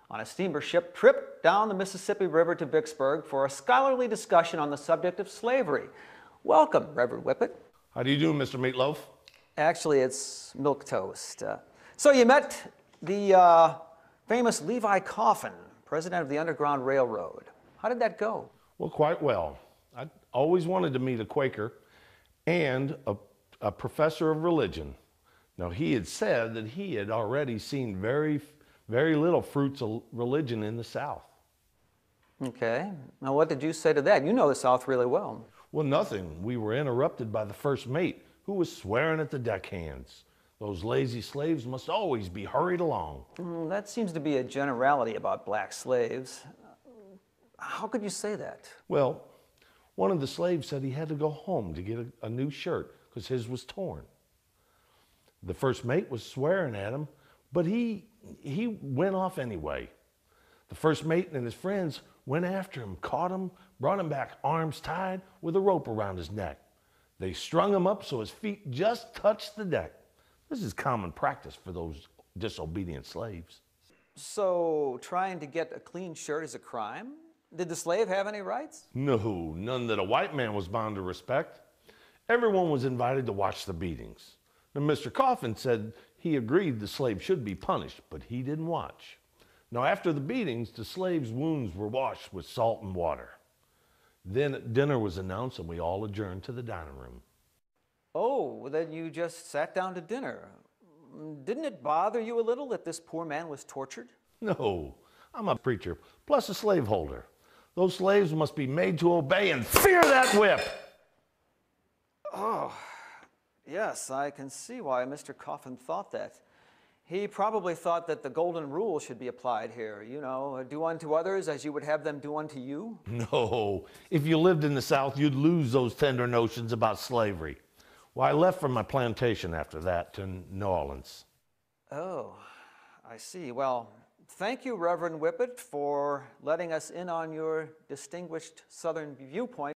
on a steamer ship trip down the Mississippi River to Vicksburg for a scholarly discussion on the subject of slavery. Welcome, Reverend Whippet. How do you do, Mr. Meatloaf? Actually, it's milk toast. So you met the famous Levi Coffin, president of the Underground Railroad. How did that go? Well, quite well. I always wanted to meet a Quaker and a professor of religion. Now, he had said that he had already seen very little fruits of religion in the South. Okay. Now, what did you say to that? You know the South really well. Well, nothing. We were interrupted by the first mate, who was swearing at the deckhands. Those lazy slaves must always be hurried along. That seems to be a generality about black slaves. How could you say that? Well, one of the slaves said he had to go home to get a new shirt because his was torn. The first mate was swearing at him, but he went off anyway. The first mate and his friends went after him, caught him, brought him back arms tied with a rope around his neck. They strung him up so his feet just touched the deck. This is common practice for those disobedient slaves. So trying to get a clean shirt is a crime? Did the slave have any rights? No, none that a white man was bound to respect. Everyone was invited to watch the beatings. Now, Mr. Coffin said he agreed the slave should be punished, but he didn't watch. Now, after the beatings, the slave's wounds were washed with salt and water. Then dinner was announced and we all adjourned to the dining room. Oh, then you just sat down to dinner. Didn't it bother you a little that this poor man was tortured? No, I'm a preacher, plus a slaveholder. Those slaves must be made to obey and fear that whip. Oh, yes, I can see why Mr. Coffin thought that. He probably thought that the golden rule should be applied here. You know, do unto others as you would have them do unto you. No, if you lived in the South, you'd lose those tender notions about slavery. Well, I left from my plantation after that to New Orleans. Oh, I see. Well, thank you, Reverend Whippet, for letting us in on your distinguished Southern viewpoint.